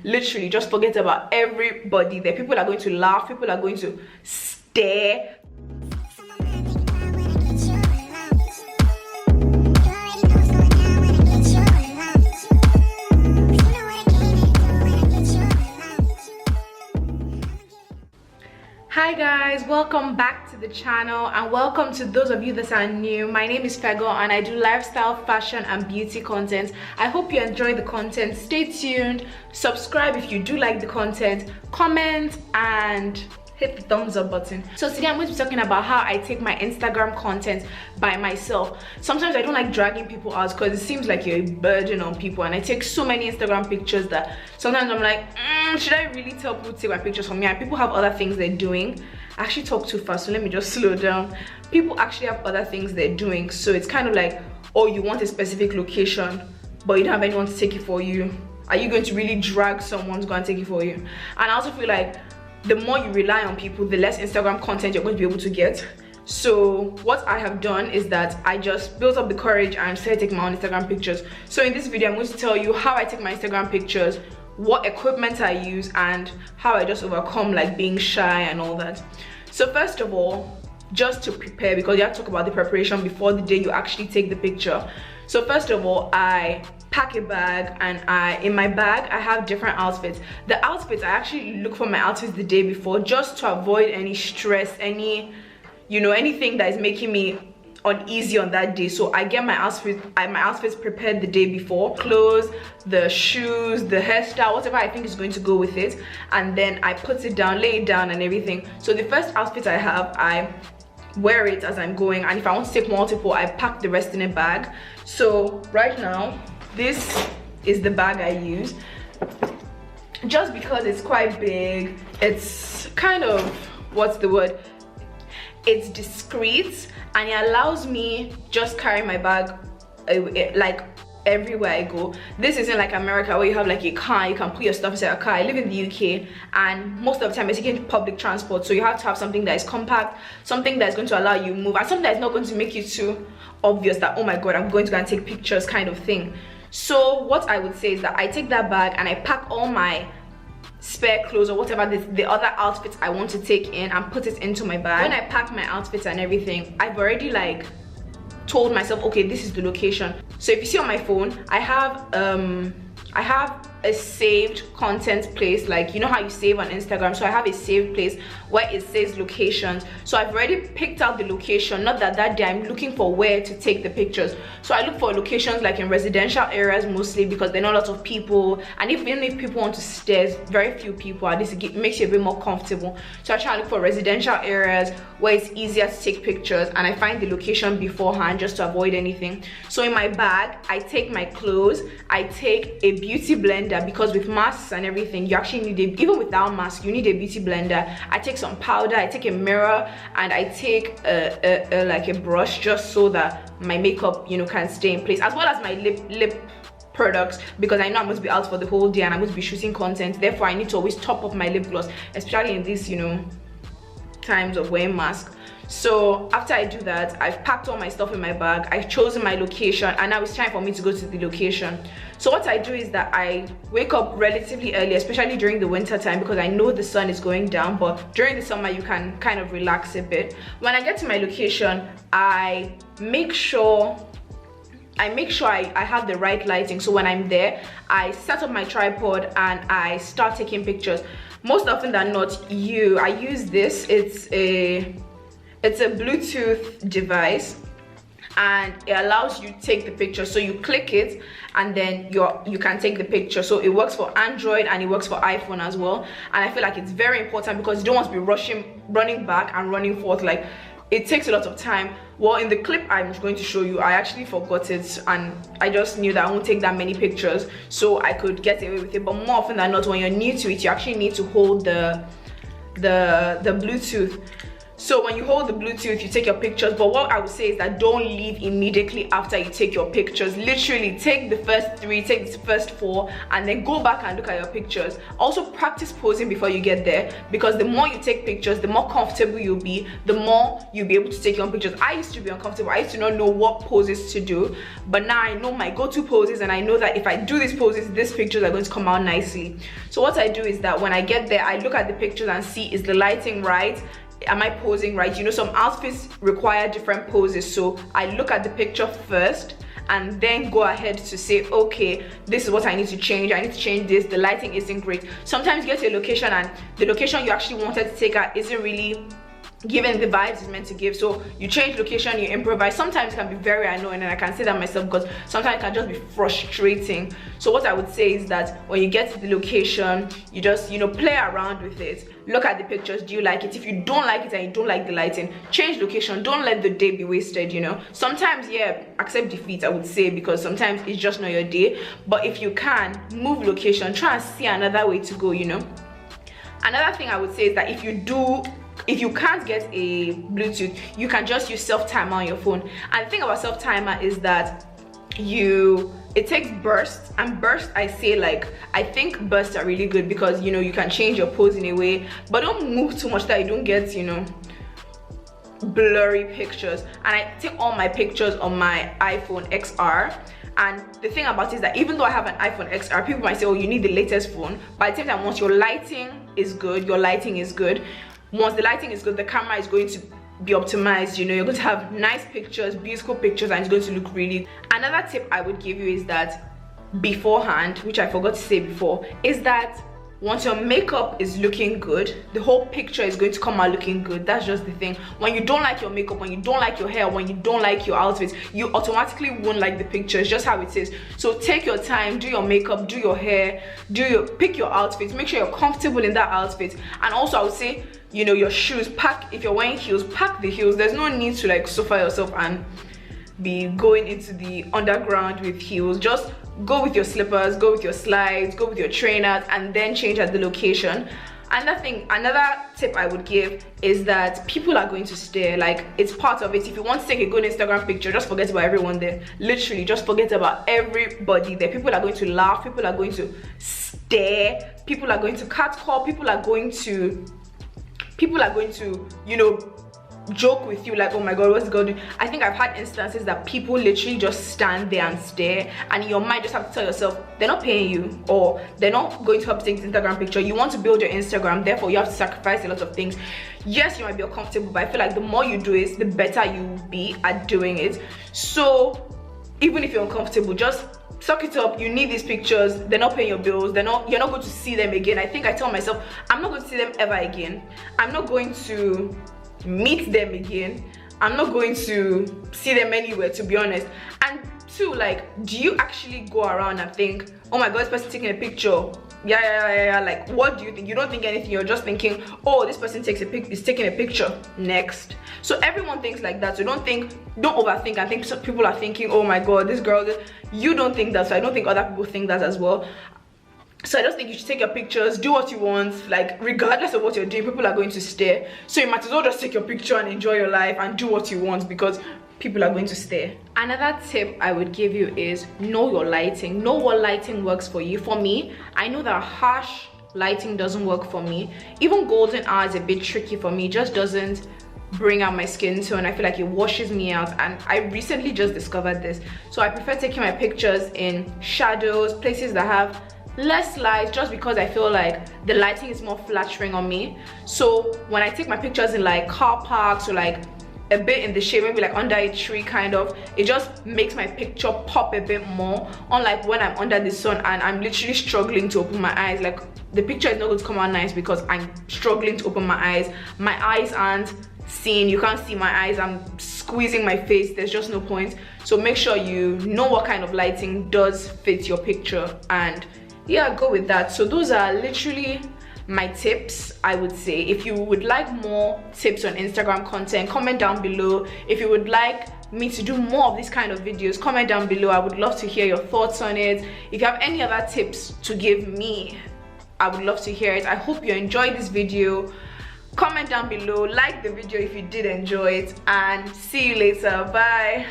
Literally, just forget about everybody there. People are going to laugh, people are going to stare. Hi guys, welcome back to the channel and welcome to those of you that are new. My name is Fego and I do lifestyle, fashion and beauty content. I hope you enjoy the content. Stay tuned, subscribe if you do like the content, comment and hit the thumbs up button. So today I'm going to be talking about how I take my Instagram content by myself. Sometimes I don't like dragging people out because it seems like you're a burden on people, and I take so many Instagram pictures that sometimes I'm like, should I really tell people to take my pictures for me? And people have other things they're doing. I actually talk too fast, so let me just slow down. People actually have other things they're doing, so it's kind of like, oh, you want a specific location but you don't have anyone to take it for you. Are you going to really drag someone to go and take it for you? And I also feel like the more you rely on people, the less Instagram content you're going to be able to get. So what I have done is that I just built up the courage and started taking my own Instagram pictures. So in this video I'm going to tell you how I take my Instagram pictures, what equipment I use, and how I just overcome like being shy and all that. So first of all, just to prepare, because you have to talk about the preparation before the day you actually take the picture. So first of all, I pack a bag, and in my bag I have different outfits. The outfits, I actually look for my outfits the day before just to avoid any stress, any, anything that is making me uneasy on that day. So I get my outfits prepared the day before, clothes, the shoes, the hairstyle, whatever I think is going to go with it, and then I put it down, lay it down and everything. So the first outfit I have, I wear it as I'm going, and if I want to take multiple, I pack the rest in a bag. So right now this is the bag I use, just because it's quite big. It's kind of, what's the word, it's discreet, and it allows me just carry my bag like everywhere I go. This isn't like America where you have like a car, you can put your stuff inside a car. I live in the UK and most of the time I take public transport, so you have to have something that is compact, something that is going to allow you move, and something that is not going to make you too obvious that, oh my god, I'm going to go and take pictures kind of thing. So what I would say is that I take that bag and I pack all my spare clothes or whatever the other outfits I want to take in and put it into my bag. When I pack my outfits and everything, I've already like told myself, okay, this is the location. So if you see on my phone, I have a saved content place, like you know how you save on Instagram. So I have a saved place where it says locations. So I've already picked out the location, not that day I'm looking for where to take the pictures. So I look for locations like in residential areas mostly, because there are not lots of people, and even if people want to stay, very few people, at least it makes you a bit more comfortable. So I try to look for residential areas where it's easier to take pictures, and I find the location beforehand just to avoid anything. So in my bag I take my clothes, I take a beauty blender, because with masks and everything you actually need even without mask you need a beauty blender. I take some powder, I take a mirror, and I take like a brush, just so that my makeup can stay in place, as well as my lip products, because I know I'm going to be out for the whole day and I'm going to be shooting content. Therefore I need to always top up my lip gloss, especially in these times of wearing masks. So after I do that, I've packed all my stuff in my bag, I've chosen my location, and now it's time for me to go to the location. So what I do is that I wake up relatively early, especially during the winter time, because I know the sun is going down, but during the summer you can kind of relax a bit. When I get to my location, I make sure I have the right lighting. So when I'm there, I set up my tripod and I start taking pictures. Most often than not, I use this. It's a Bluetooth device, and it allows you to take the picture. So you click it and then you can take the picture. So it works for Android and it works for iPhone as well. And I feel like it's very important, because you don't want to be running back and running forth. Like, it takes a lot of time. Well, in the clip I'm going to show you, I actually forgot it, and I just knew that I won't take that many pictures, so I could get away with it. But more often than not, when you're new to it, you actually need to hold the Bluetooth. So when you hold the Bluetooth, you take your pictures, but what I would say is that don't leave immediately after you take your pictures. Literally take the first 3, take the first 4, and then go back and look at your pictures. Also practice posing before you get there, because the more you take pictures, the more comfortable you'll be, the more you'll be able to take your own pictures. I used to be uncomfortable. I used to not know what poses to do, but now I know my go-to poses, and I know that if I do these poses, these pictures are going to come out nicely. So what I do is that when I get there, I look at the pictures and see, is the lighting right? Am I posing right? You know, some outfits require different poses, so I look at the picture first and then go ahead to say, okay, this is what I need to change. I need to change this. The lighting isn't great. Sometimes you get to a location and the location you actually wanted to take at isn't really giving the vibes it's meant to give, so you change location, you improvise. Sometimes it can be very annoying, and I can say that myself, because sometimes it can just be frustrating. So what I would say is that when you get to the location, you just, you know, play around with it, look at the pictures. Do you like it? If you don't like it and you don't like the lighting, change location. Don't let the day be wasted, you know. Sometimes, yeah, accept defeat, I would say, because sometimes it's just not your day. But if you can, move location, try and see another way to go, you know. Another thing I would say is that if you can't get a Bluetooth, you can just use self-timer on your phone. And the thing about self-timer is that it takes bursts, and bursts, I say, like, I think bursts are really good because, you know, you can change your pose in a way, but don't move too much that you don't get, you know, blurry pictures. And I take all my pictures on my iPhone XR. And the thing about it is that even though I have an iPhone XR, people might say, oh, you need the latest phone. But at the same time, once your lighting is good, once the lighting is good, the camera is going to be optimized. You know, you're going to have nice pictures, beautiful pictures, and it's going to look really. Another tip I would give you is that beforehand, which I forgot to say before, is that once your makeup is looking good, the whole picture is going to come out looking good. That's just the thing. When you don't like your makeup, when you don't like your hair, when you don't like your outfits, you automatically won't like the picture. It's just how it is. So take your time, do your makeup, do your hair, pick your outfits, make sure you're comfortable in that outfit. And also I would say, you know, your shoes, if you're wearing heels, pack the heels. There's no need to like suffer yourself and be going into the underground with heels. Just go with your slippers, go with your slides, go with your trainers, and then change at the location. Another tip I would give is that people are going to stare. Like, it's part of it. If you want to take a good Instagram picture, just forget about everyone there. Literally, just forget about everybody there. People are going to laugh, people are going to stare, people are going to catcall, people are going to, you know, joke with you like, oh my god, what's God doing? I think I've had instances that people literally just stand there and stare, and in your mind just have to tell yourself they're not paying you, or they're not going to help take the Instagram picture. You want to build your Instagram, therefore you have to sacrifice a lot of things. Yes, you might be uncomfortable, but I feel like the more you do it, the better you will be at doing it. So even if you're uncomfortable, just suck it up. You need these pictures. They're not paying your bills. You're not going to see them again. I think I tell myself, I'm not going to see them ever again. I'm not going to meet them again. I'm not going to see them anywhere, to be honest. And two, like, do you actually go around and think, oh my god, this person taking a picture? Yeah, like, what do you think? You don't think anything. You're just thinking, oh, this person is taking a picture. Next. So everyone thinks like that. So don't overthink and think people are thinking, oh my god, this girl. You don't think that. So I don't think other people think that as well. So I just think you should take your pictures, do what you want. Like, regardless of what you're doing, people are going to stare. So you might as well just take your picture and enjoy your life and do what you want, because people are going to stare. Another tip I would give you is know your lighting. Know what lighting works for you. For me, I know that harsh lighting doesn't work for me. Even golden hour is a bit tricky for me. It just doesn't bring out my skin tone. I feel like it washes me out, and I recently just discovered this. So I prefer taking my pictures in shadows, places that have less light, just because I feel like the lighting is more flattering on me. So when I take my pictures in like car parks or like a bit in the shade, maybe like under a tree kind of, it just makes my picture pop a bit more, unlike when I'm under the sun and I'm literally struggling to open my eyes. Like, the picture is not going to come out nice because I'm struggling to open my eyes. My eyes aren't seeing, you can't see my eyes, I'm squeezing my face, there's just no point. So make sure you know what kind of lighting does fit your picture, and yeah, go with that. So those are literally my tips, I would say. If you would like more tips on Instagram content, comment down below. If you would like me to do more of these kind of videos, comment down below. I would love to hear your thoughts on it. If you have any other tips to give me, I would love to hear it. I hope you enjoyed this video. comment down below, like the video if you did enjoy it, and see you later. Bye.